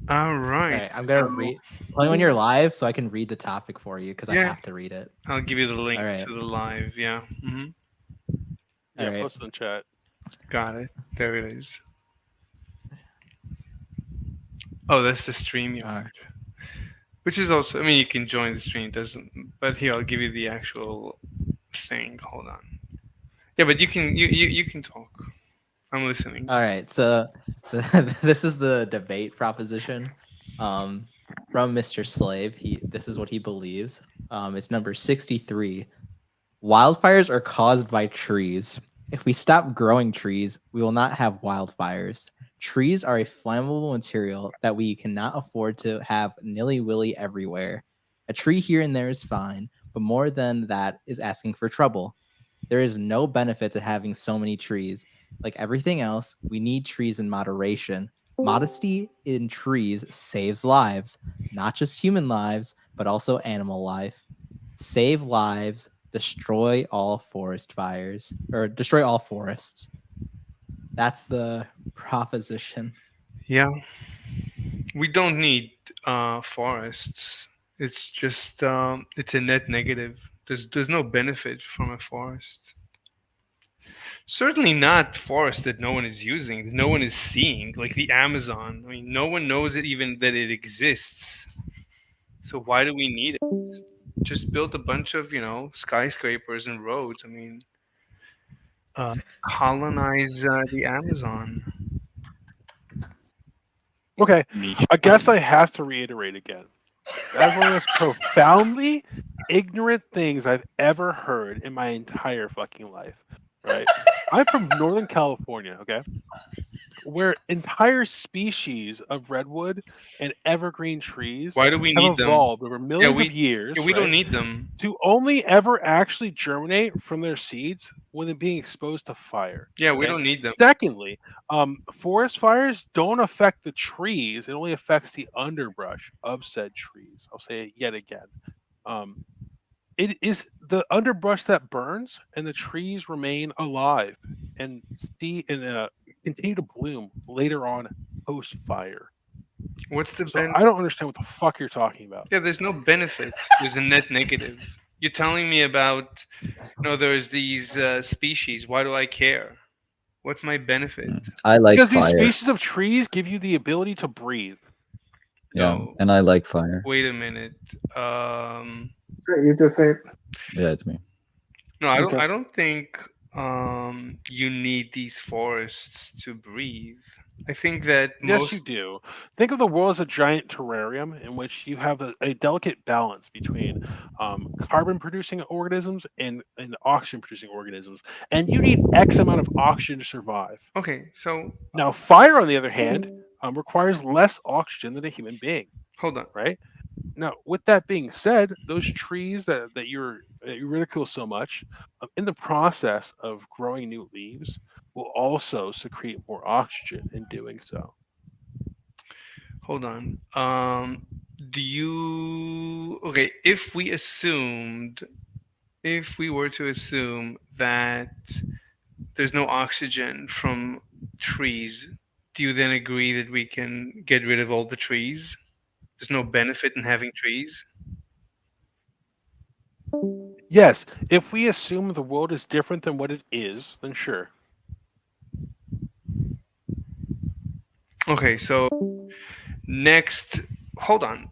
All All right. right, I'm gonna So, read. Tell me when you're live so I can read the topic for you because I yeah, have to read it. I'll give you the All link right. to the live. Yeah. All Yeah, right. post it in the chat. Got it. There it is. Oh, that's the stream All right. yard. Which is also, I mean, you can join the stream. It doesn't, but here I'll give you the actual thing. Hold on. Yeah, but you can talk. I'm listening. All right. So this is the debate proposition um, from Mr. Slave. This is what he believes. It's number 63. Wildfires are caused by trees. If we stop growing trees, we will not have wildfires. Trees are a flammable material that we cannot afford to have nilly-willy everywhere. A tree here and there is fine, but more than that is asking for trouble. There is no benefit to having so many trees. Like everything else, we need trees in moderation. Modesty in trees saves lives, not just human lives, but also animal life. Save lives, destroy all forest fires, or destroy all forests. That's the proposition. Yeah, we don't need forests. It's just it's a net negative. There's no benefit from a forest. Certainly not forests that no one is using, that no one is seeing, like the Amazon. I mean, no one knows it even that it exists. So why do we need it? Just build a bunch of skyscrapers and roads. I mean, uh, colonize the Amazon. Okay, Me. I guess I have to reiterate again. That is one of the most profoundly ignorant things I've ever heard in my entire fucking life. Right? I'm from Northern California, okay? Where entire species of redwood and evergreen trees Why do we have need them? evolved over Yeah, millions of years, we don't right? need them. To only ever actually germinate from their seeds when they're being exposed to fire. Yeah, we Okay. don't need them. Secondly, forest fires don't affect the trees; it only affects the underbrush of said trees. I'll say it yet again. Um, it is the underbrush that burns, and the trees remain alive and continue to bloom later on post fire. What's the So ben? I don't understand what the fuck you're talking about. Yeah, there's no benefit. There's a net negative. You're telling me about, there's these species. Why do I care? What's my benefit? I like Because these fire. species of trees give you the ability to breathe. Yeah, No, and I like fire. wait a minute. Is that you, Defeat? Yeah, it's me. No, I don't. Okay. I don't think you need these forests to breathe. I think that Yes, you most. do. Think of the world as a giant terrarium in which you have a delicate balance between carbon producing organisms and oxygen producing organisms. And you need X amount of oxygen to survive. Okay, so Now, fire, on the other hand, requires less oxygen than a human being, hold on. right? Now, with that being said, those trees that you ridicule so much, in the process of growing new leaves, will also secrete more oxygen in doing so. Hold on. Do you okay? If we were to assume that there's no oxygen from trees, do you then agree that we can get rid of all the trees? There's no benefit in having trees. Yes, if we assume the world is different than what it is, then sure. Okay, so next, hold on.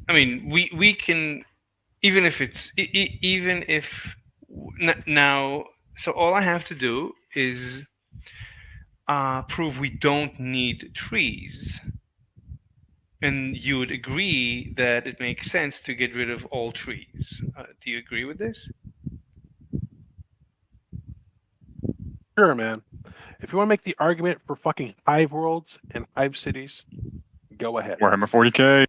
I mean, we can, even if it's even if now. So all I have to do is prove we don't need trees, and you would agree that it makes sense to get rid of all trees. Do you agree with this? Sure, man. If you want to make the argument for fucking hive worlds and hive cities, go ahead. Warhammer 40k.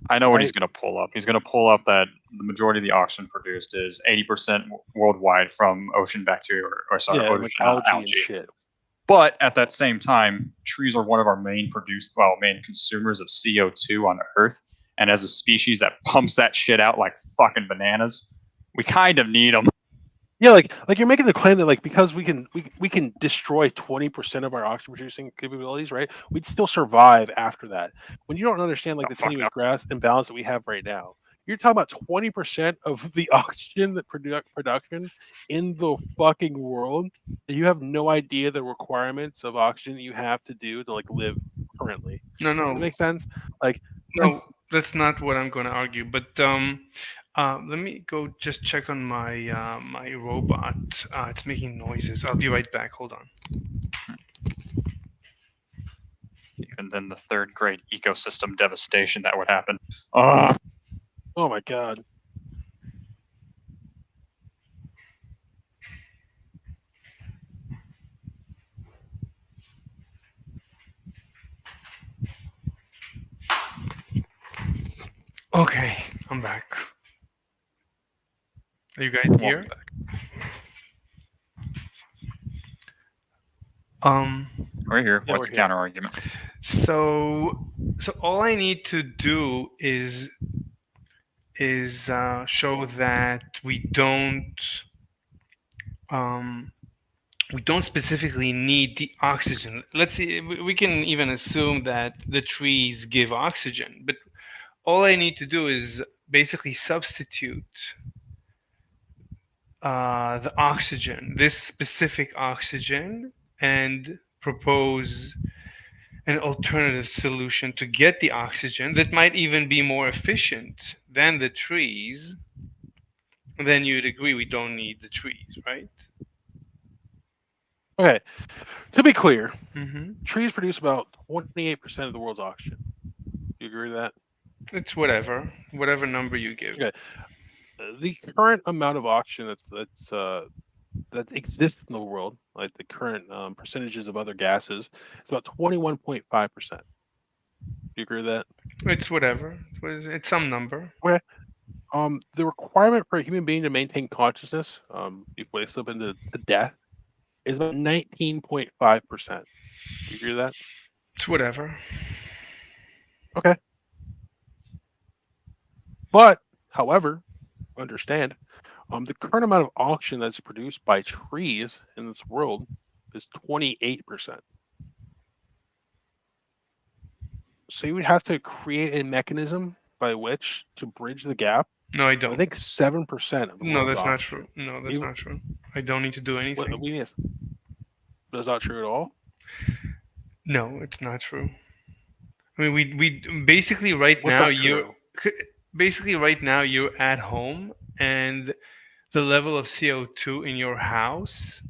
I know what he's Right. going to pull up. He's going to pull up that the majority of the oxygen produced is 80% worldwide from ocean bacteria, or sorry, Yeah, ocean like algae and algae. shit. But at that same time, trees are one of our main consumers of CO2 on Earth. And as a species that pumps that shit out like fucking bananas, we kind of need them. Yeah, like you're making the claim that like because we can destroy 20% of our oxygen producing capabilities, right? We'd still survive after that. When you don't understand like Oh, the fuck tenuous no. grass imbalance that we have right now, you're talking about 20% of the oxygen that production in the fucking world. And you have no idea the requirements of oxygen that you have to do to like live currently. No, Does that no, make sense? Like no. That's not what I'm going to argue. But let me go just check on my my robot. It's making noises. I'll be right back. Hold on. Even then, the third grade ecosystem devastation that would happen. Oh, oh my god. Okay, I'm back. Are you guys here? welcome back. We're here. Yeah, What's we're the here. counter argument? So all I need to do is show that we don't specifically need the oxygen. Let's see, we can even assume that the trees give oxygen, but all I need to do is basically substitute the oxygen, this specific oxygen, and propose an alternative solution to get the oxygen that might even be more efficient than the trees. Then you'd agree we don't need the trees, right? Okay. To be clear, Mm-hmm. trees produce about 28% of the world's oxygen. Do you agree with that? It's whatever number you give. Okay. The current amount of oxygen that exists in the world, like the current percentages of other gases, it's about 21.5%. Do you agree with that? It's whatever. It's some number. The requirement for a human being to maintain consciousness before they slip into death is about 19.5%. Do you agree with that? It's whatever. But, however, understand, the current amount of oxygen that's produced by trees in this world is 28%. So you would have to create a mechanism by which to bridge the gap. No, I I don't. think 7% of the No, world's that's not oxygen. true. No, that's Even- not true. I don't need to do What anything. do you mean? That's not true at all. No, it's not true. I mean, we basically right What's now not true? you're at home and the level of CO2 in your house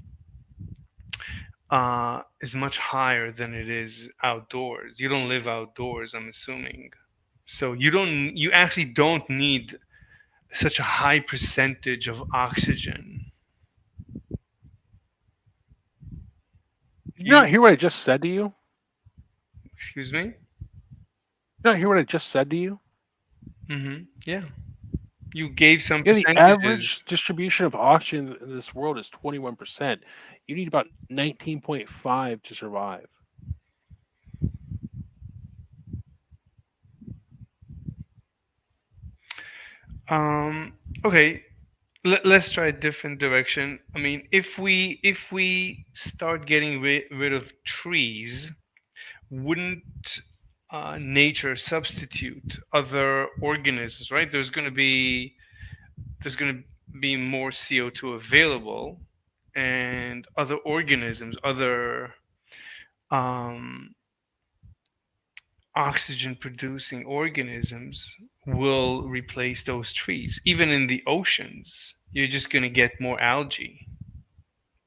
is much higher than it is outdoors. You don't live outdoors, I'm assuming. So you actually don't need such a high percentage of oxygen. Did you not hear what I just said to you? Excuse me? Did you not hear what I just said to you? Mm-hmm. Yeah. You gave some Yeah, the percentages. average distribution of oxygen in this world is 21%. You need about 19.5 to survive. Okay. Let's try a different direction. I mean, if we start getting rid of trees, wouldn't nature substitute other organisms? Right? There's going to be more CO2 available, and other organisms, other oxygen producing organisms will replace those trees. Even in the oceans, you're just going to get more algae.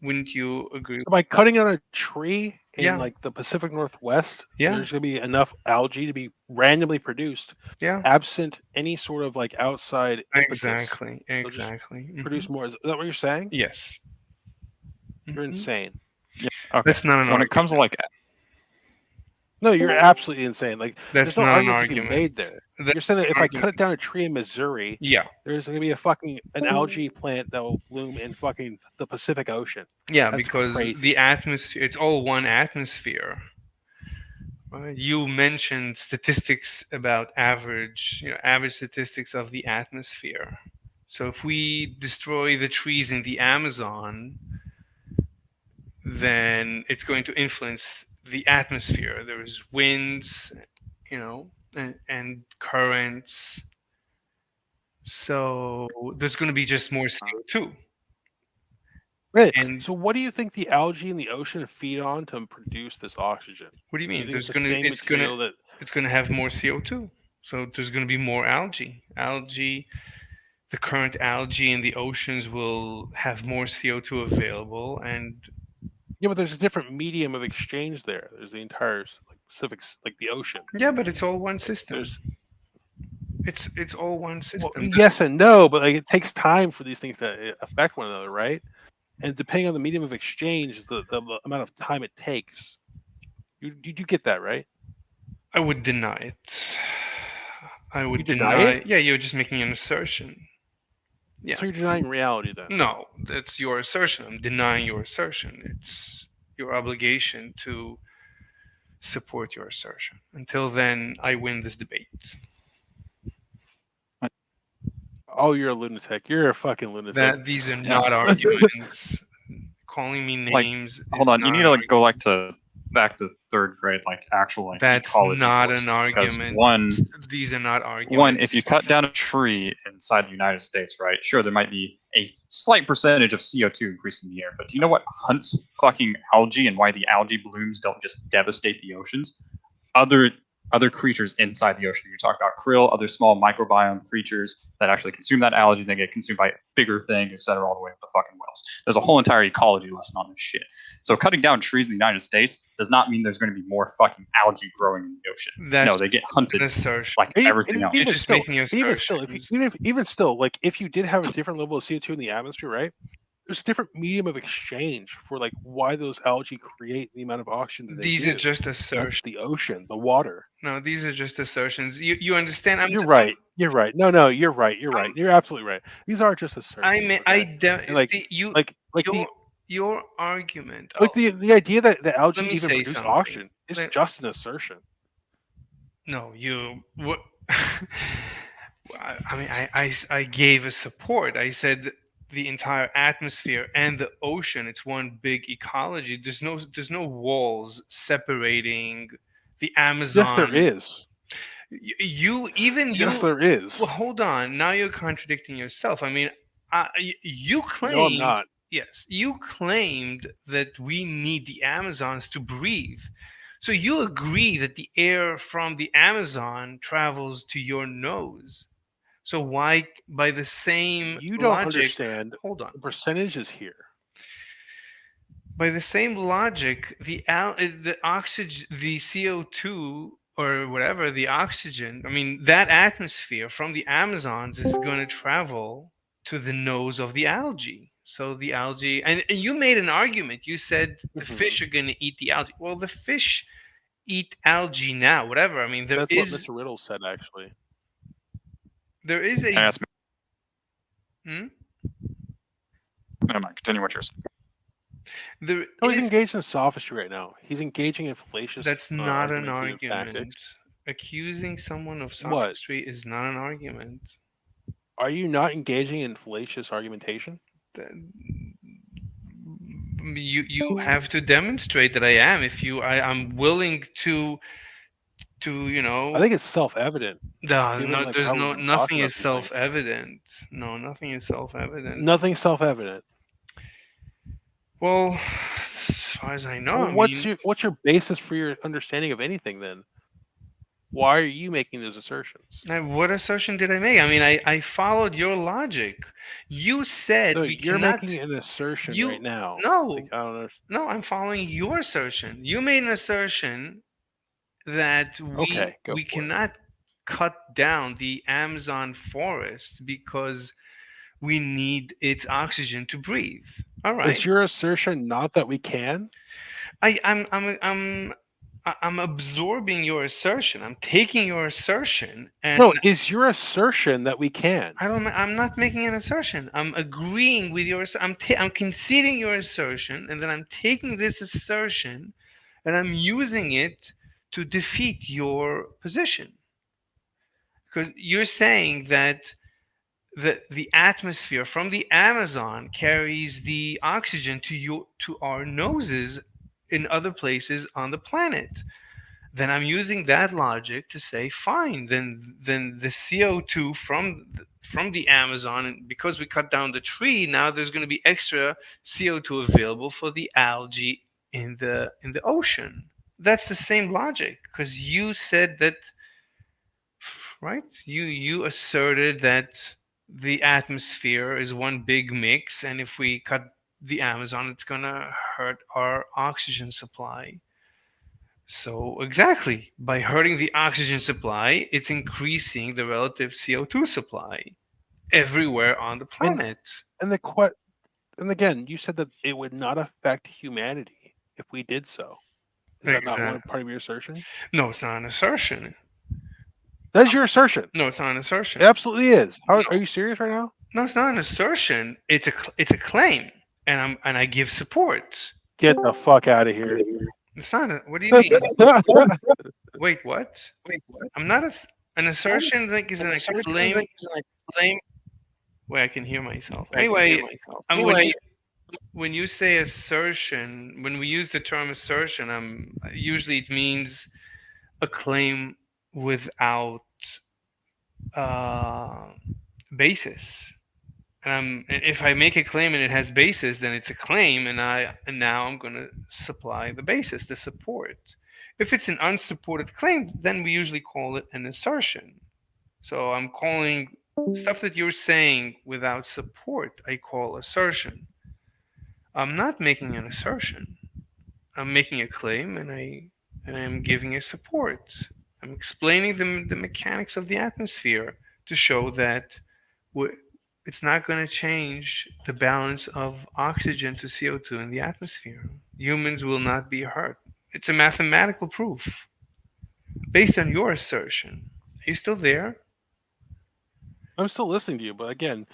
Wouldn't you agree? So by cutting down a tree in Yeah. like the Pacific Northwest, Yeah. there's going to be enough algae to be randomly produced, Yeah, absent any sort of like outside impetus. exactly. just Exactly. Mhm. Produce more. Is that what you're saying? Yes. You're Mhm. insane. Okay. That's not an When it comes to like, No, you're absolutely insane. Like That's there's no not an argument to be argument. made there. That's You're saying that if an I cut argument. down a tree in Missouri, Yeah. there's going to be an algae plant that will bloom in fucking the Pacific Ocean. Yeah, That's because crazy. the atmosphere, it's all one atmosphere. Right? You mentioned statistics about average statistics of the atmosphere. So if we destroy the trees in the Amazon, then it's going to influence the atmosphere. There's winds, and currents. So there's going to be just more CO2. Right. And So what do you think the algae in the ocean feed on to produce this oxygen? what do you Do you mean? think it's There's the going to same it's going material to that it's going to have more CO2. So there's going to be more algae. The current algae in the oceans will have more CO2 available, and yeah, but there's a different medium of exchange there. There's the entire like Pacific, like the ocean. yeah, but it's all one system. There's It's all one well, system. yes and no, but like it takes time for these things to affect one another, right? And depending on the medium of exchange, is the amount of time it takes. You get that, right? I would deny it. I would You deny it? Yeah, you're just making an assertion. Yeah. So you're denying reality then. No, that's your assertion. I'm denying your assertion. It's your obligation to support your assertion. Until then, I win this debate. Oh, you're a lunatic. You're a fucking lunatic. These are not arguments. Calling me Like, names. Hold is on, you not need to an go back to third grade, like actual like That's ecology not courses, an because argument. One, These are not arguments. one, if you cut down a tree inside the United States, right? Sure, there might be a slight percentage of CO2 increase in the air, but do you know what hunts fucking algae and why the algae blooms don't just devastate the oceans? Other creatures inside the ocean. You talk about krill, other small microbiome creatures that actually consume that algae, they get consumed by a bigger thing, et cetera, all the way up to fucking whales. There's a whole entire ecology lesson on this shit. So cutting down trees in the United States does not mean there's going to be more fucking algae growing in the ocean. That's No, they get hunted an assertion. like And everything else. You're even just still, making even still, assertions. even still, like if you did have a different level of CO2 in the atmosphere, right? There's a different medium of exchange for like why those algae create the amount of oxygen that they These do. are just That's assertions. the ocean, the water. No, these are just assertions. You understand? You're right. You're right. No, you're right. You're right. You're absolutely right. These are just assertions. I mean, okay? And, like you like your argument. like the idea that the algae Let me even say produce something. oxygen is Let- just an assertion. No, you what? I mean, I gave a support. I said the entire atmosphere and the ocean. It's one big ecology. There's no walls separating the Amazon. Yes, there is. You Yes, there is. Well, hold on. Now you're contradicting yourself. I mean, you claimed. No, I'm not. Yes, you claimed that we need the Amazons to breathe. So you agree that the air from the Amazon travels to your nose. So why, by the same You don't logic, understand. hold on. The percentage is here. By the same logic, the oxygen, the CO2 or whatever, the oxygen, I mean, that atmosphere from the Amazons is going to travel to the nose of the algae. So the algae, and you made an argument. You said the fish are going to eat the algae. Well, the fish eat algae now, whatever. I mean, That's what Mr. Riddle said, actually. There is a. Ask me. Hmm? Never mind. Continue what you're saying. There No, he's is- engaged in sophistry right now. He's engaging in fallacious. That's not an argumentative argument. tactics. Accusing someone of What? sophistry is not an argument. Are you not engaging in fallacious argumentation? You have to demonstrate that I am. If I'm willing to I think it's self-evident. no, given, like, there's how no we've been nothing talking about is these things. self-evident. No, nothing is self-evident. Nothing's self-evident. Well, as far as I know, Well, I mean, what's your basis for your understanding of anything then? Why are you making those assertions? what assertion did I make? I mean, I followed your logic. You said No, we you're cannot. making an assertion you- right now. No, Like, I don't know. no, I'm following your assertion. You made an assertion that Okay, go we for it. cannot cut down the Amazon forest because we need its oxygen to breathe. All right. Is your assertion not that we can? I'm absorbing your assertion. I'm taking your assertion and No, is your assertion that we can? I'm not making an assertion. I'm agreeing with your. I'm conceding your assertion, and then I'm taking this assertion, and I'm using it to defeat your position. Because you're saying that the atmosphere from the Amazon carries the oxygen to our noses in other places on the planet. Then I'm using that logic to say, fine, then the CO2 from the Amazon, and because we cut down the tree, now there's going to be extra CO2 available for the algae in the ocean. That's the same logic, because you said that, right? You asserted that the atmosphere is one big mix, and if we cut the Amazon, it's gonna hurt our oxygen supply. So exactly, by hurting the oxygen supply, it's increasing the relative CO2 supply everywhere on the planet. And and again, you said that it would not affect humanity if we did so. Is that not one part of your assertion? No, it's not an assertion. That's your assertion. No, it's not an assertion. It absolutely is. Are you serious right now? No, it's not an assertion. It's a claim, and I give support. Get the fuck out of here. It's not. What do you mean? Wait, what? I'm not an assertion. Like is an claim. Wait, I can hear myself. Anyway, when you say assertion, when we use the term assertion, usually it means a claim without basis. And if I make a claim and it has basis, then it's a claim, and now I'm going to supply the basis, the support. If it's an unsupported claim, then we usually call it an assertion. So I'm calling stuff that you're saying without support, I call assertion. I'm not making an assertion. I'm making a claim, and I'm giving a support. I'm explaining the mechanics of the atmosphere to show that it's not going to change the balance of oxygen to CO2 in the atmosphere. Humans will not be hurt. It's a mathematical proof based on your assertion. Are you still there? I'm still listening to you, but again,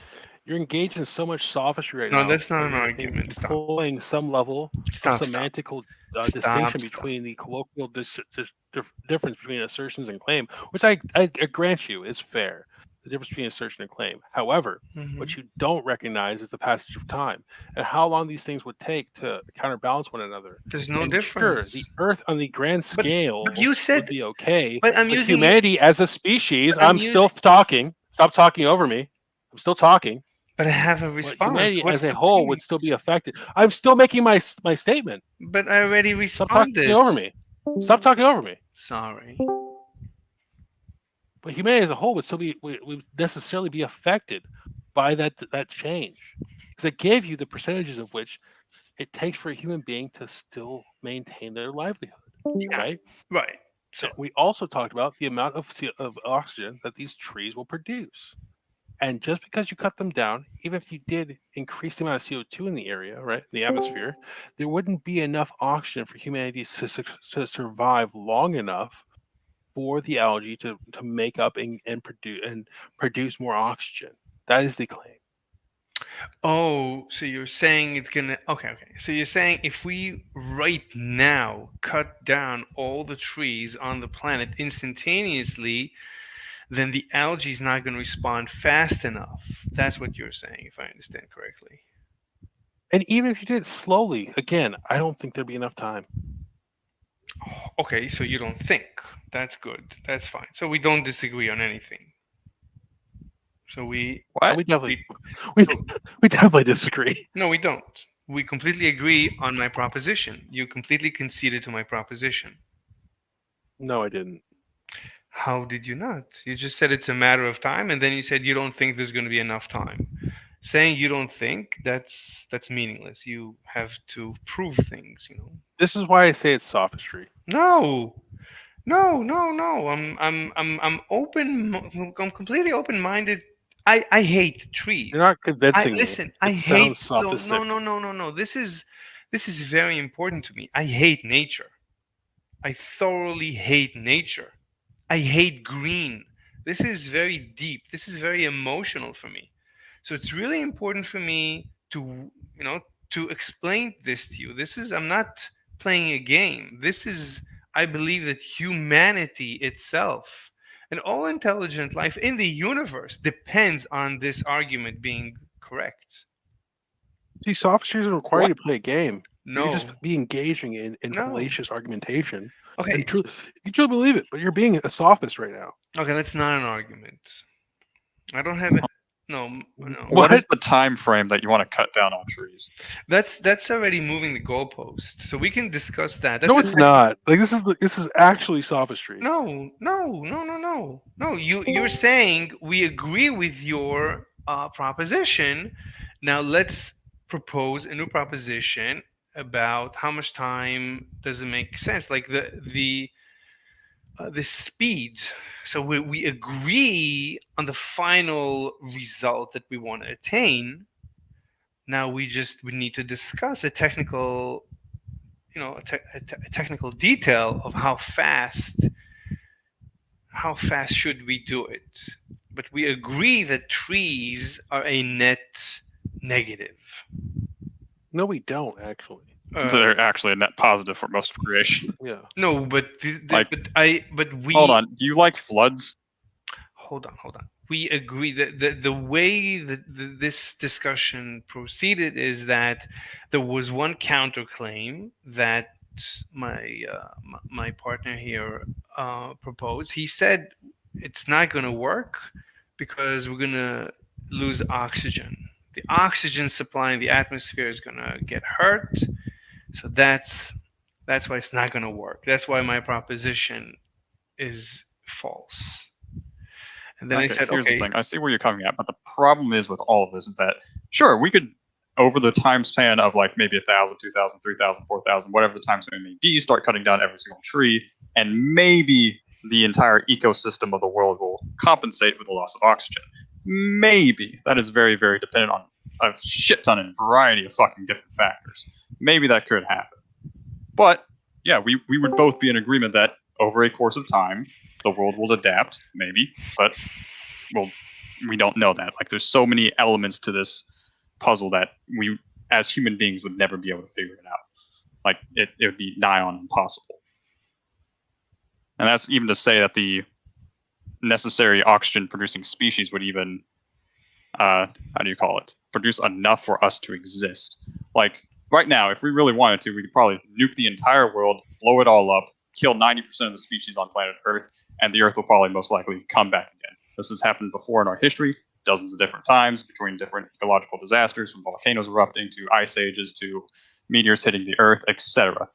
you're engaged in so much sophistry right No, now. that's not an argument. Stop. Employing some level Stop. of semantical distinction between the colloquial difference between assertions and claim, which I grant you is fair. The difference between assertion and claim. However, what you don't recognize is the passage of time and how long these things would take to counterbalance one another. There's no And difference. Sure, the Earth on the grand scale but you said would be okay. But I'm using humanity as a species. I'm still talking. Stop talking over me. I'm still talking. But I have a response. Humanity as a whole would still be affected. I'm still making my statement. But I already responded. Stop talking over me. Stop talking over me. Sorry. But humanity as a whole would still would necessarily be affected by that change, because it gave you the percentages of which it takes for a human being to still maintain their livelihood, right? Right. So we also talked about the amount of oxygen that these trees will produce, and just because you cut them down, even if you did increase the amount of CO2 in the area, right, in the atmosphere, there wouldn't be enough oxygen for humanity to survive long enough for the algae to make up and produce more oxygen. That is the claim. Oh, so you're saying it's gonna okay. So you're saying if we right now cut down all the trees on the planet instantaneously, then the algae is not going to respond fast enough. That's what you're saying, if I understand correctly. And even if you did it slowly, again, I don't think there'd be enough time. Okay, so you don't think. That's good. That's fine. So we don't disagree on anything. So we definitely disagree. No, we don't. We completely agree on my proposition. You completely conceded to my proposition. No, I didn't. How did you not? You just said it's a matter of time, and then you said you don't think there's going to be enough time. Saying you don't think, that's meaningless. You have to prove things, you know. This is why I say it's sophistry. No. I'm open. I'm completely open-minded. I hate trees. You're not convincing listen, me. I hate sophistic. No. This is very important to me. I hate nature. I thoroughly hate nature. I hate green. This is very deep. This is very emotional for me. So it's really important for me to, to explain this to you. I'm not playing a game. I believe that humanity itself And all intelligent life in the universe depends on this argument being correct. See, sophistries don't require you to play a game. You No. can just be engaging in No. fallacious argumentation. Okay. And you truly believe it, but you're being a sophist right now. Okay, that's not an argument. I don't have it. No. What is the time frame that you want to cut down on trees? That's already moving the goalpost. So we can discuss that. That's No, it's not. Like this is actually sophistry. No. You're saying we agree with your proposition. Now let's propose a new proposition about how much time does it make sense, like the speed. So we agree on the final result that we want to attain. Now we need to discuss a technical, a technical detail of how fast should we do it. But we agree that trees are a net negative. No, we don't actually. They're actually a net positive for most of creation. Yeah. No, but we hold on. Do you like floods? Hold on. We agree that the way that this discussion proceeded is that there was one counterclaim that my partner here proposed. He said it's not going to work because we're going to lose oxygen. The oxygen supply in the atmosphere is going to get hurt. So that's why it's not going to work. That's why my proposition is false. And then I said, here's the thing. I see where you're coming at, but the problem is with all of this is that, sure, we could, over the time span of like maybe 1,000, 2,000, 3,000, 4,000, whatever the time span may be, start cutting down every single tree, and maybe the entire ecosystem of the world will compensate for the loss of oxygen. Maybe. That is very, very dependent on a shit ton and variety of fucking different factors. Maybe that could happen. But, yeah, we would both be in agreement that over a course of time, the world will adapt, maybe, but we don't know that. Like, there's so many elements to this puzzle that we, as human beings, would never be able to figure it out. Like, it would be nigh on impossible. And that's even to say that the necessary oxygen-producing species would even, produce enough for us to exist. Like, right now, if we really wanted to, we could probably nuke the entire world, blow it all up, kill 90% of the species on planet Earth, and the Earth will probably most likely come back again. This has happened before in our history, dozens of different times, between different ecological disasters, from volcanoes erupting to ice ages to meteors hitting the Earth, etc.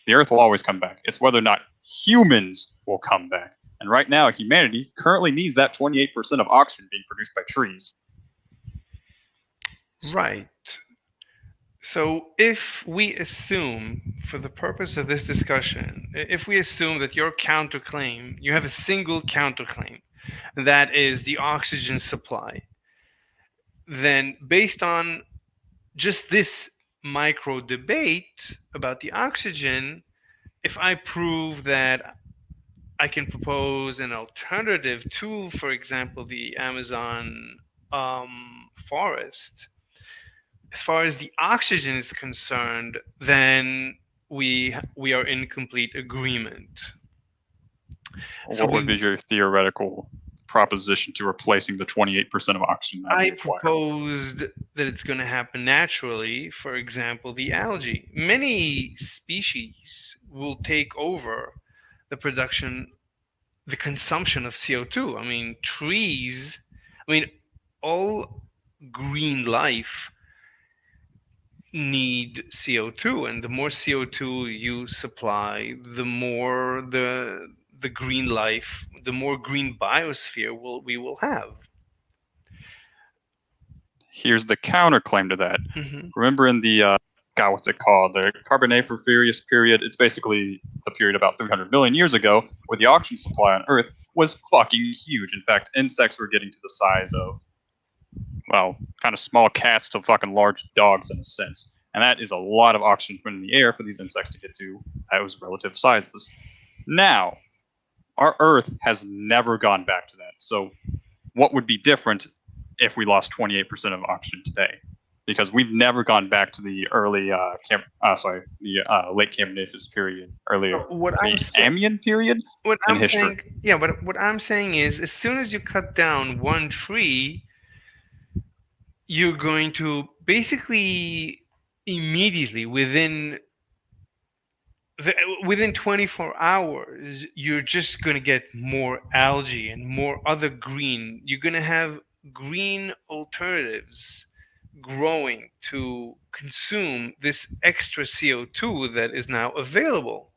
The Earth will always come back. It's whether or not humans will come back. And right now, humanity currently needs that 28% of oxygen being produced by trees. Right. So if we assume, for the purpose of this discussion, if we assume that your counterclaim, you have a single counterclaim, that is the oxygen supply, then based on just this micro debate about the oxygen, if I prove that I can propose an alternative to, for example, the Amazon forest, as far as the oxygen is concerned, then we are in complete agreement. What would be your theoretical proposition to replacing the 28% of oxygen? I proposed that it's going to happen naturally. For example, the algae. Many species will take over the consumption of CO2. I mean, trees, all green life need CO2, and the more CO2 you supply, the more the green life, the more green biosphere we will have. Here's the counterclaim to that. Mm-hmm. Remember in the what's it called? The Carboniferous period. It's basically the period about 300 million years ago, where the oxygen supply on Earth was fucking huge. In fact, insects were getting to the size of, well, kind of small cats to fucking large dogs in a sense. And that is a lot of oxygen in the air for those insects to get to those relative sizes. Now, our Earth has never gone back to that. So what would be different if we lost 28% of oxygen today? because we've never gone back to the early late Cambridge's period, earlier What I'm saying, Amian period what in I'm history. saying, yeah, but what I'm saying is, as soon as you cut down one tree, you're going to basically immediately within 24 hours, you're just going to get more algae and more other green. You're going to have green alternatives growing to consume this extra CO2 that is now available.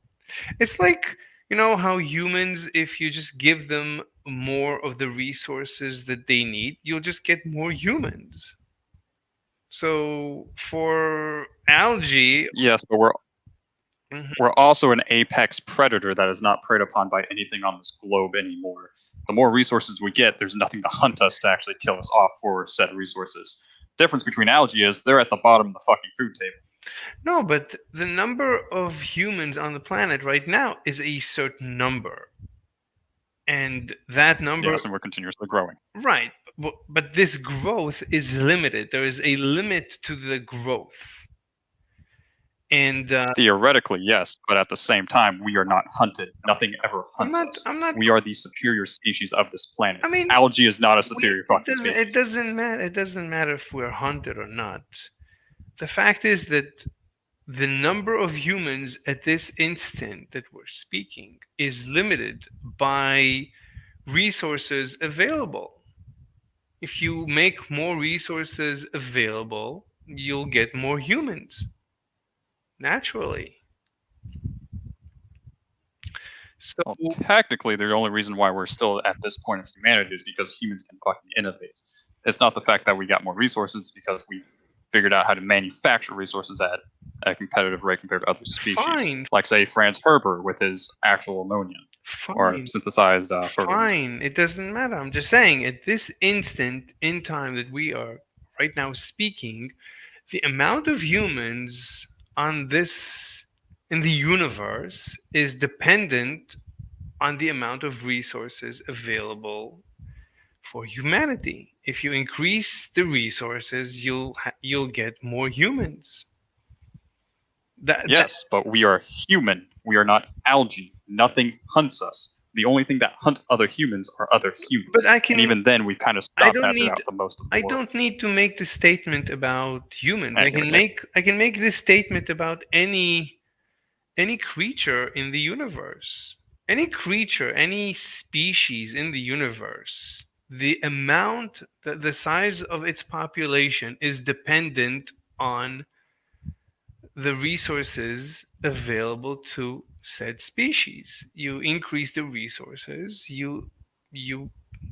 It's like, how humans, if you just give them more of the resources that they need, you'll just get more humans. So for algae, Yes, but we're Mhm. we're also an apex predator that is not preyed upon by anything on this globe anymore. The more resources we get, there's nothing to hunt us to actually kill us off for said resources. Difference between algae is they're at the bottom of the fucking food table. No, but the number of humans on the planet right now is a certain number. And that number, Yes, and we're continuously growing. right, but this growth is limited. There is a limit to the growth. And Theoretically, yes, but at the same time, we are not hunted. Nothing ever I'm hunts not, us. I'm not, We are the superior species of this planet. I mean, Algae is not a superior fucking it species. doesn't matter. It doesn't matter if we're hunted or not. The fact is that the number of humans at this instant that we're speaking is limited by resources available. If you make more resources available, you'll get more humans naturally. So, Well, technically, the only reason why we're still at this point of humanity is because humans can fucking innovate. It's not the fact that we got more resources, it's because we figured out how to manufacture resources at a competitive rate compared to other species. Fine. Like, say, Franz Herber with his actual ammonia or fine, synthesized fertilizer. fine. It doesn't matter. I'm just saying, at this instant in time that we are right now speaking, the amount of humans on this in the universe is dependent on the amount of resources available for humanity. If you increase the resources, you'll get more humans. Yes, but we are human. We are not algae. Nothing hunts us. The only thing that hunt other humans are other humans. But I can- and even then, we've kind of I stopped don't that need- throughout the most of the I world. don't need to make the statement about humans. I can Okay. make this statement about any creature in the universe. Any creature, any species in the universe. The size of its population is dependent on the resources available to said species. You increase the resources, you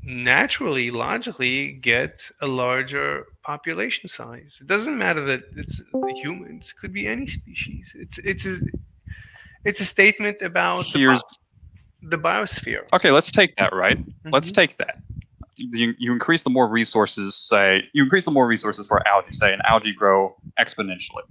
naturally, logically get a larger population size. It doesn't matter that it's the humans; it could be any species. It's a statement about Here's the biosphere. okay. Let's take that. Right. Let's Mhm. take that. You increase the more resources. Say you increase the more resources for algae. Say an algae grow exponentially,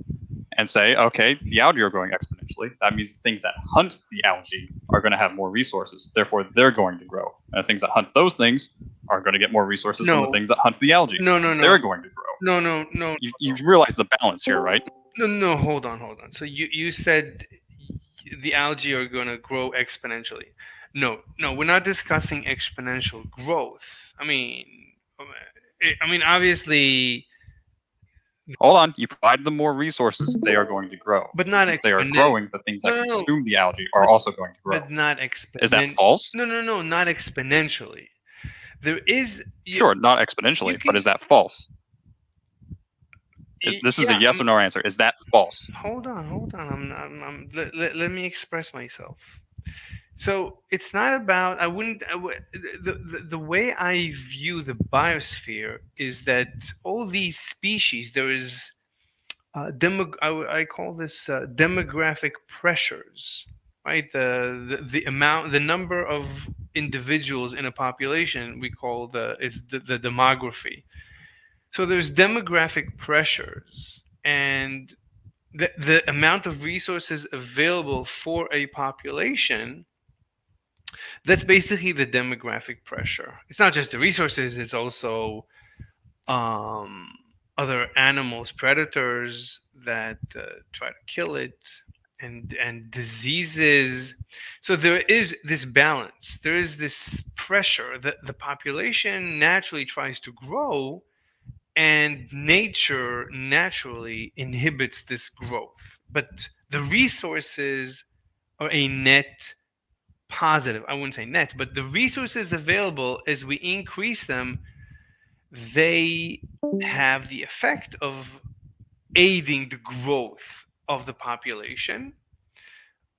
and say okay, the algae are growing exponentially. That means the things that hunt the algae are going to have more resources. Therefore, they're going to grow. And the things that hunt those things are going to get more resources from No. the things that hunt the algae. No. They're going to grow. No. You realize the balance here, right? No, hold on. So you said the algae are going to grow exponentially. No, we're not discussing exponential growth. I mean, obviously, Hold on. You provide them more resources, they are going to grow. But not Since they are exponent- growing, the things that No. consume the algae are also going to grow. but not exponentially. Is that false? No, not exponentially. There is Sure, not exponentially, you but can- is that false? This is yeah, a yes or no answer. Is that false? Hold on. Let me express myself. So it's not about. The way I view the biosphere is that all these species, there is I call this demographic pressures, right? The number of individuals in a population we call the demography. So there's demographic pressures, and the amount of resources available for a population, that's basically the demographic pressure. It's not just the resources, it's also other animals, predators that try to kill it, and diseases. So there is this balance. There is this pressure that the population naturally tries to grow, and nature naturally inhibits this growth. But the resources are a net positive. I wouldn't say net, but the resources available as we increase them, they have the effect of aiding the growth of the population,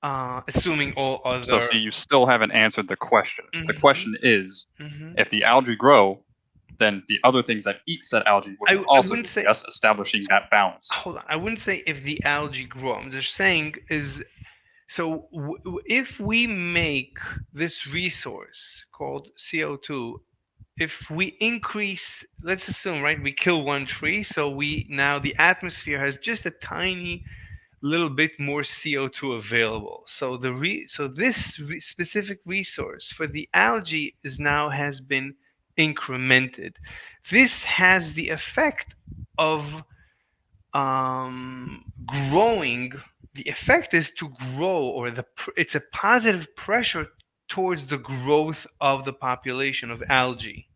assuming all other. So see, you still haven't answered the question. The Mhm. question is, Mhm. if the algae grow, then the other things that eat said algae I would also wouldn't do, say- yes, establishing that balance. Hold on. I wouldn't say if the algae grow. I'm just saying is so if we make this resource called CO2, if we increase, let's assume, right, we kill one tree, so we now the atmosphere has just a tiny little bit more CO2 available. So this specific resource for the algae is now has been incremented. This has the effect of growing. The effect is to grow, or it's a positive pressure towards the growth of the population of algae.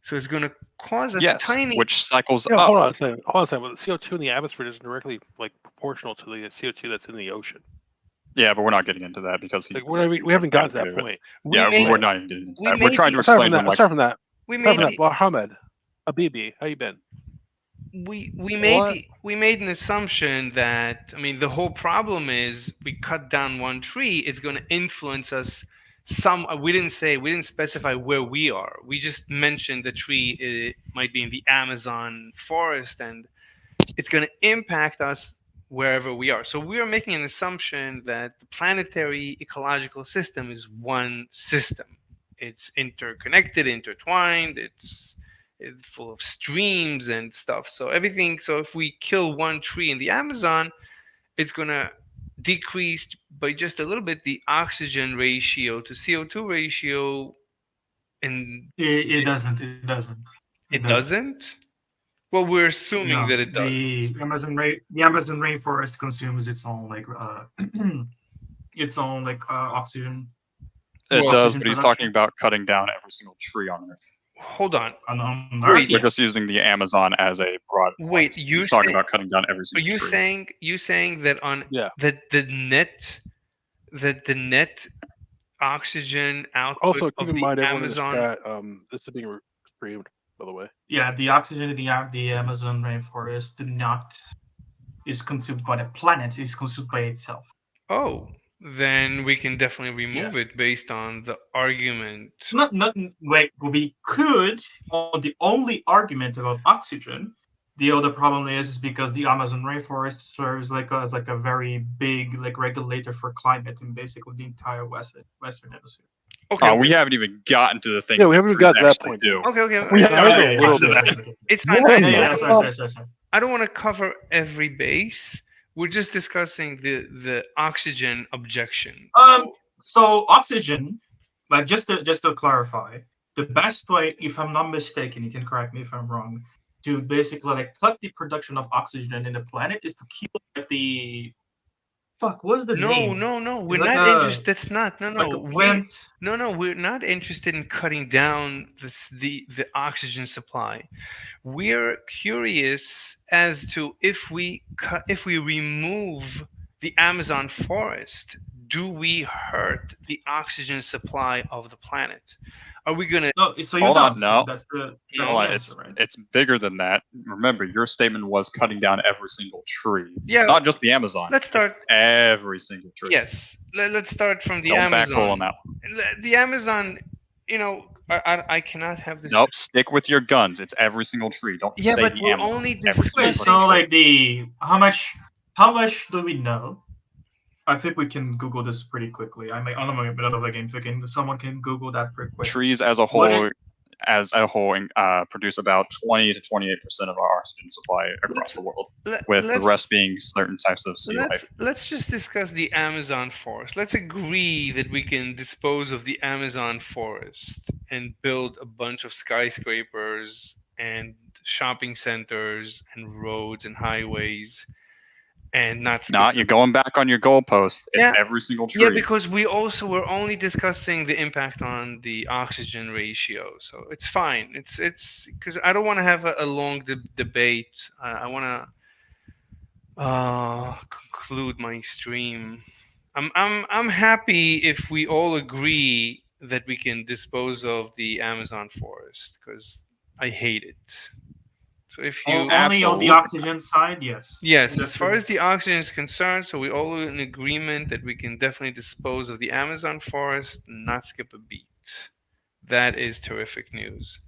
So it's going to cause a Yes, tiny. which cycles Yeah, up. hold on a second. Hold on a second. Well, the CO2 in the atmosphere is directly like proportional to the CO2 that's in the ocean. Yeah, but we're not getting into that because Like we haven't gotten to that point. We Yeah, made- we're not even getting into we that. We're made trying the- to Aside explain from them that, like aside from that, we aside made from that, the- Mohammed, Abibi, how you been? we made an assumption that, I mean, the whole problem is we cut down one tree, it's going to influence us some. We didn't specify where we are. We just mentioned the tree, it might be in the Amazon forest, and it's going to impact us wherever we are. So we are making an assumption that the planetary ecological system is one system. It's interconnected, intertwined, it's full of streams and stuff. So everything, so if we kill one tree in the Amazon, it's going to decrease by just a little bit the oxygen ratio to CO2 ratio, and It doesn't. It doesn't. it doesn't. Well, we're assuming No, that it does. the Amazon rainforest consumes its own oxygen. it Well, does, oxygen but he's production. talking about cutting down every single tree on Earth. Hold on. On Wait, Earth, We're yes. just using the Amazon as a broad. Wait, point. you're He's talking saying- about cutting down every Are single you tree. saying that on Yeah. the net oxygen output Also, of keep in the mind, everyone Amazon? in this chat, this is being streamed, by the way. Yeah, the oxygen in the Amazon rainforest is consumed by the planet. It's consumed by itself. Oh, then we can definitely remove it based on the argument. Not like we could. The only argument about oxygen. The other problem is because the Amazon rainforest serves like a very big regulator for climate in basically the entire western hemisphere. Okay, We haven't even gotten to the things. Yeah, we that haven't even trees got to that actually point do. yet. okay. We Yeah, haven't I even know, gotten to little that. bit. It's fine. Yeah, Yeah, sorry. I don't want to cover every base. We're just discussing the oxygen objection. So oxygen, like just to clarify, the best way, if I'm not mistaken, you can correct me if I'm wrong, to basically cut the production of oxygen in the planet is to keep the what's the name? No. We're like not a- interested. That's not. No. Like a plant. No. We're not interested in cutting down the oxygen supply. We're curious as to if we remove the Amazon forest, do we hurt the oxygen supply of the planet? Are we gonna? No, so you Hold on, don't. no. That's the Hold on, answer, right? it's bigger than that. Remember, your statement was cutting down every single tree. Yeah. It's not just the Amazon. Let's start. Every single tree. Yes. Let's start from the Don't Amazon. backpedal on that one. The Amazon. I cannot have this. Nope, stick with your guns. It's every single tree. Don't just Yeah, say but the we're Amazon. only It's every discussing- single So tree. how much do we know? I think we can Google this pretty quickly. I don't know a bit of a game thinking. Someone can Google that pretty quick. Trees as a whole, produce about 20 to 28% of our oxygen supply across the world, with the rest being certain types of sea life. Let's just discuss the Amazon forest. Let's agree that we can dispose of the Amazon forest and build a bunch of skyscrapers and shopping centers and roads and highways, and not skip. Nah, you're going back on your goalpost. It's Yeah. every single tree. Yeah, because we also were only discussing the impact on the oxygen ratio, so it's fine. It's because I don't want to have a long debate. I want to conclude my stream. I'm happy if we all agree that we can dispose of the Amazon forest because I hate it. So if you Only on the Absolutely. oxygen side, yes. yes, That's as far the- as the oxygen is concerned, so we all in agreement that we can definitely dispose of the Amazon forest and not skip a beat. That is terrific news.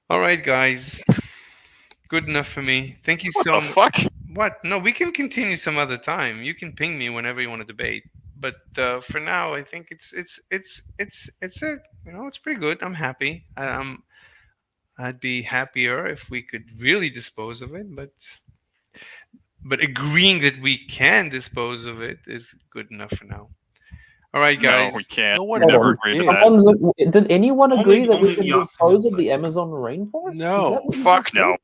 All right, guys. Good enough for me. Thank you What so the much. fuck? What? No, we can continue some other time. You can ping me whenever you want to debate. But for now, I think it's a it's pretty good. I'm happy. I'd be happier if we could really dispose of it, but agreeing that we can dispose of it is good enough for now. All right, guys. No, we can't. No We one Hold never on. agreed to did. that. Did anyone agree that Only we can the dispose oxygen of the side. Amazon rainforest? Is No. that what you Fuck just no. said?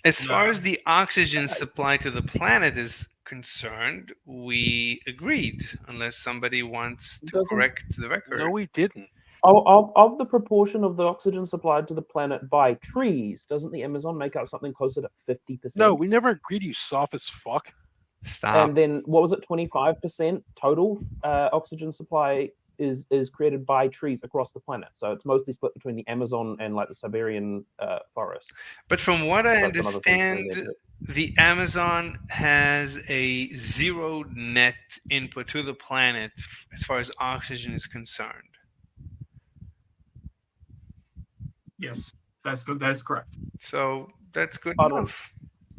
As far No. as the oxygen supply to the planet is concerned, we agreed, unless somebody wants to Doesn't- correct the record. No, we didn't. Of the proportion of the oxygen supplied to the planet by trees, doesn't the Amazon make up something closer to 50%? No, we never agreed, you soft as fuck. Stop. And then what was it? 25% total oxygen supply is created by trees across the planet. So it's mostly split between the Amazon and like the Siberian forest. But from what I That's another thing to say understand, there, the Amazon has a zero net input to the planet as far as oxygen is concerned. Yes, that's good. That is correct. So that's good I don't- enough.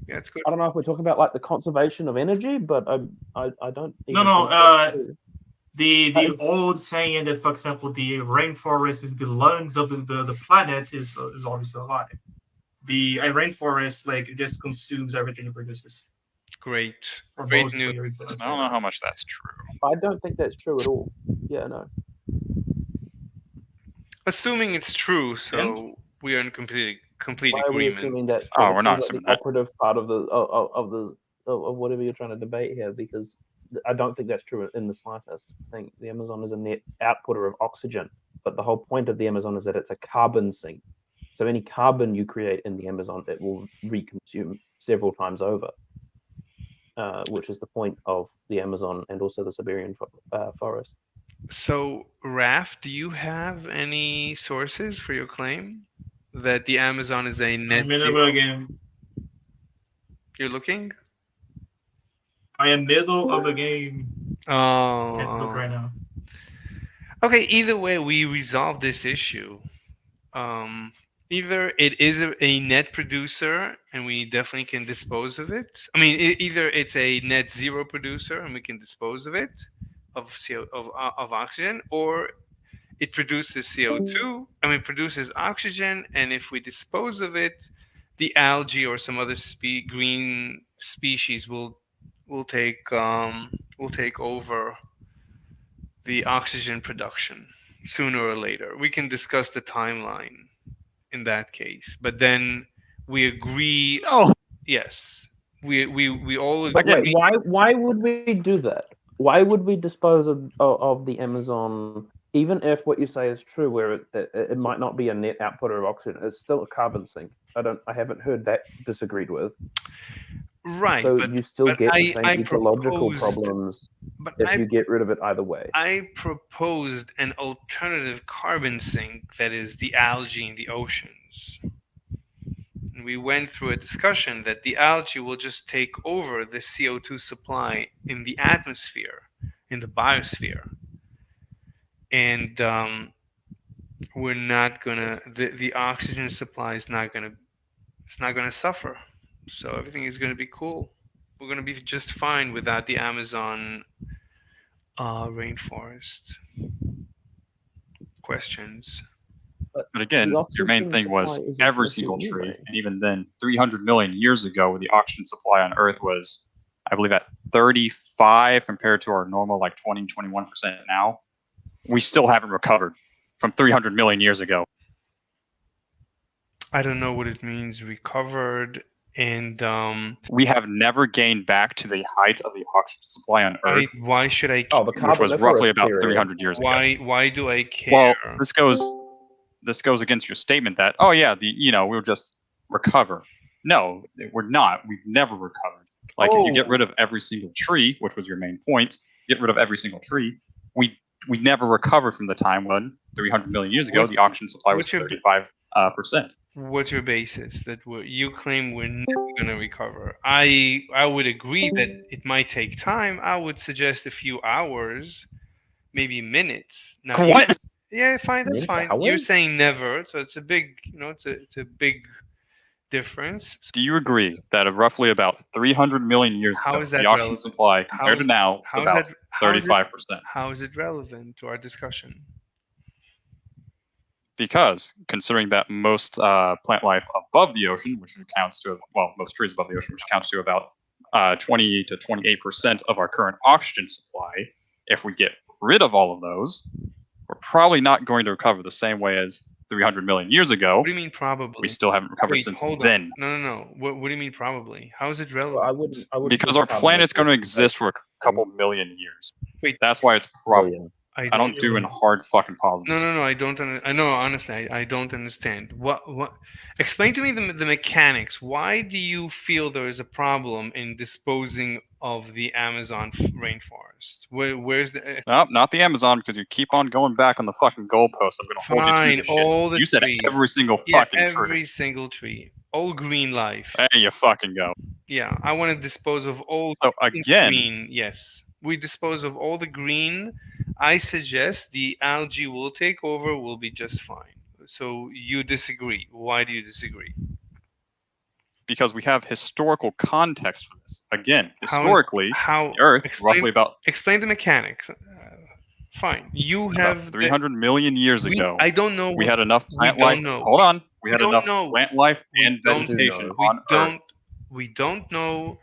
Yeah, that's good. I don't know if we're talking about like the conservation of energy, but I don't. even No, think that's true. The old saying that, for example, the rainforest is the lungs of the planet is obviously a lie. The rainforest like it just consumes everything it produces. Great. Or Great mostly news. everything. I don't know how much that's true. I don't think that's true at all. Yeah, no. Assuming it's true, so we are in complete Why are we agreement. assuming that? Oh, it we're not seems assuming the that. operative part of of whatever you're trying to debate here, because I don't think that's true in the slightest. I think the Amazon is a net outputter of oxygen, but the whole point of the Amazon is that it's a carbon sink. So any carbon you create in the Amazon, it will reconsume several times over, which is the point of the Amazon and also the Siberian forest. So, Raf, do you have any sources for your claim that the Amazon is a net I'm in the zero? game. You're looking? I am middle of a game. Can't look right Oh. now. Okay, either way, we resolve this issue. Either it is a net producer and we definitely can dispose of it. I mean, either it's a net zero producer and we can dispose of it, of oxygen, or it produces CO2. I mean, produces oxygen, and if we dispose of it, the algae or some other green species will take over the oxygen production sooner or later. We can discuss the timeline in that case, but then we agree. No. Yes, we all But agree. wait, why would we do that? Why would we dispose of the Amazon, even if what you say is true, where it might not be a net outputter of oxygen? It's still a carbon sink. I haven't heard that disagreed with. Right, So but you still but get the same I ecological proposed- problems but if you get rid of it either way. I proposed an alternative carbon sink that is the algae in the oceans. And we went through a discussion that the algae will just take over the CO2 supply in the atmosphere, in the biosphere. And we're not gonna the oxygen supply is not gonna suffer. So everything is gonna be cool. We're gonna be just fine without the Amazon rainforest. Questions? But again, The your main oxygen thing was supply is every expensive single tree, anyway. and even then, 300 million years ago, the oxygen supply on Earth was, I believe, at 35 compared to our normal like 20, 21% now. We still haven't recovered from 300 million years ago. I don't know what it means recovered, and We have never gained back to the height of the oxygen supply on Earth, why should I? Oh, the care? which was Carboniferous roughly about period. 300 years ago. Why do I care? Well, this goes against your statement that we'll just recover. No, we're not. We've never recovered. Like if you get rid of every single tree, which was your main point, get rid of every single tree, we never recovered from the time when 300 million years ago What's- the oxygen supply was what's your 35%. What's your basis that you claim we're never going to recover? I would agree that it might take time. I would suggest a few hours, maybe minutes. Now, What? Yeah, fine. That's Minutes, fine. You're hours? saying never, so it's a big, it's a big difference. Do you agree that roughly about 300 million years How ago is that the oxygen relevant? supply How compared to is- now is how is about that- how is it- 35%? How is it relevant to our discussion? Because considering that most plant life above the ocean, which accounts to most trees above the ocean, which accounts to about 20 to 28% of our current oxygen supply, if we get rid of all of those, we're probably not going to recover the same way as 300 million years ago. What do you mean probably? We still haven't recovered Wait, since hold then. on. No. What do you mean probably? How is it Well, relevant? I wouldn't Because use our planet's going to Carboniferous exist for a couple million years. Wait. That's why it's as probably. billion. I don't do in hard fucking positives. No. I don't. I know. Honestly, I don't understand. What? Explain to me the mechanics. Why do you feel there is a problem in disposing of the Amazon rainforest? Where's the? No, not the Amazon, because you keep on going back on the fucking goalpost. I'm going to hold you Fine, to the shit. all the You said trees. every single Yeah, fucking every tree. single tree, all green life. There you fucking go. Yeah, I want to dispose of all So again, green. Yes, we dispose of all the green. I suggest the algae will take over. Will be just fine. So you disagree. Why do you disagree? because we have historical context for this. Again, How is- historically, How the Earth explain, roughly about explain the mechanics. Fine, you have about 300 million years ago. I don't know. We had enough plant don't life. know. Hold on. We had don't enough know. plant life We and don't vegetation know. on Earth. We don't know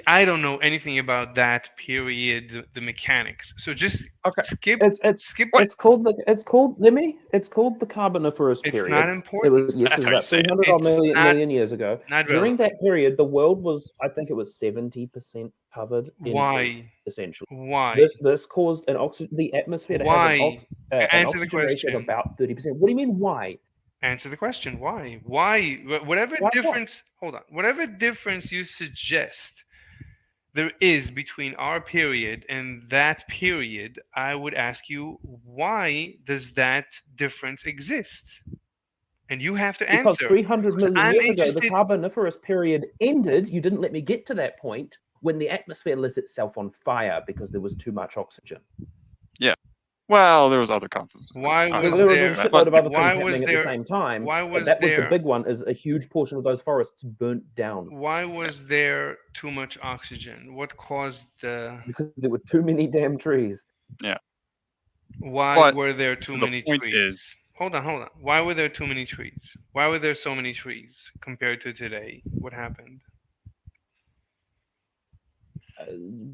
I don't know anything about that period, the mechanics. So just Okay. skip. It's skip. it's called the Carboniferous It's period. not It important. was yes, That's it how you was say it. about 300 It's million, not- million years ago. Not During relevant. that period, the world was, I think it was 70% covered in heat, Why? essentially. Why? This caused the atmosphere to Why? have an Answer the oxygen ratio of question. about 30%. What do you mean why? Answer the question. Why? Why? Whatever Why what? difference. Hold on. Whatever difference you suggest there is between our period and that period, I would ask you, why does that difference exist? And you have to Because answer. 300 million I'm years ago, the interested- Carboniferous period ended. You didn't let me get to that point when the atmosphere lit itself on fire because there was too much oxygen. Well, there was other causes. Why Uh, was There was there? a shitload of other things why was happening at there- the same time. why but was that was there- the big one, is a huge portion of those forests burnt down Why was there too much oxygen? What caused the? because there were too many damn trees. Why But were there too So many the point trees? is, Hold on. Why were there too many trees? Why were there so many trees compared to today? What happened?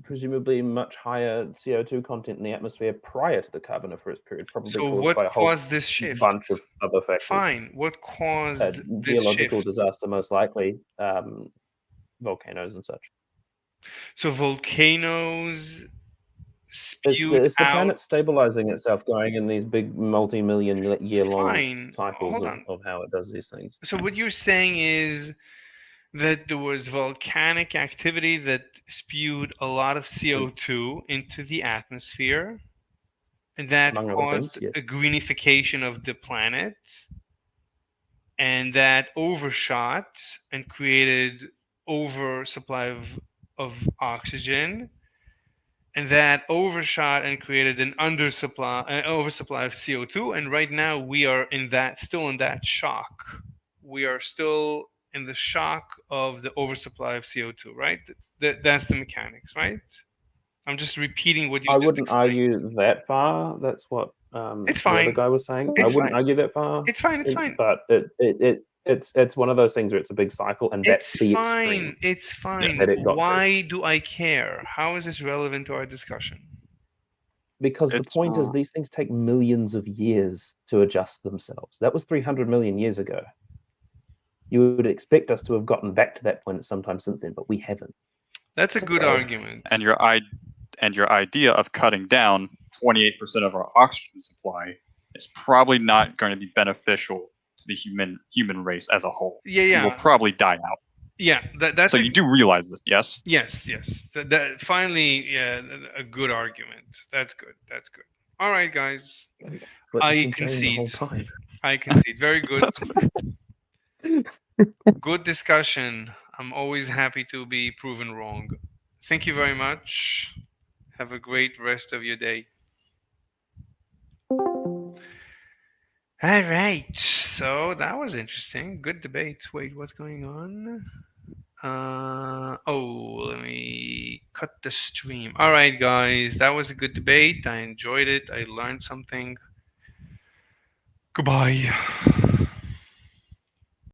Presumably much higher CO2 content in the atmosphere prior to the Carboniferous period, probably So caused what by a whole caused this shift? bunch of other factors. Fine. What caused A this geological shift? disaster, most likely, volcanoes and such. So volcanoes It's spewed the out. planet stabilizing itself, going in these big multi-million year-long Fine. cycles Hold on. of how it does these things. So what you're saying is that there was volcanic activity that spewed a lot of CO2 into the atmosphere, and that Among other caused things, yes. a greenification of the planet, and that overshot and created oversupply of oxygen, and that overshot and created an oversupply of CO2, and right now we are still in that shock. We are still in the shock of the oversupply of CO2, right? That's the mechanics, right? I'm just repeating what you I just wouldn't explained. argue that far. That's what It's the other fine. guy was saying. It's I wouldn't fine. argue that far. It's fine. It's fine. But it's one of those things where it's a big cycle, and that's It's the fine. extreme. It's fine. that it got to. Why do I care? How is this relevant to our discussion? Because the It's point is, r- these things take millions of years to adjust themselves. That was 300 million years ago. You would expect us to have gotten back to that point at some time since then, but we haven't. That's a good So- argument. And your idea of cutting down 28% of our oxygen supply is probably not going to be beneficial to the human race as a whole. Yeah, We yeah, will probably die out. yeah. That's So a, you do realize this, yes? yes, yes. That finally, yeah, a good argument. That's good. That's good. All right, guys. But I you've been saying the concede. whole time. I concede. Very good. That's what Good discussion. I'm always happy to be proven wrong. Thank you very much. Have a great rest of your day. All right. So that was interesting. Good debate. Wait, what's going on? Let me cut the stream. All right, guys. That was a good debate. I enjoyed it. I learned something. Goodbye.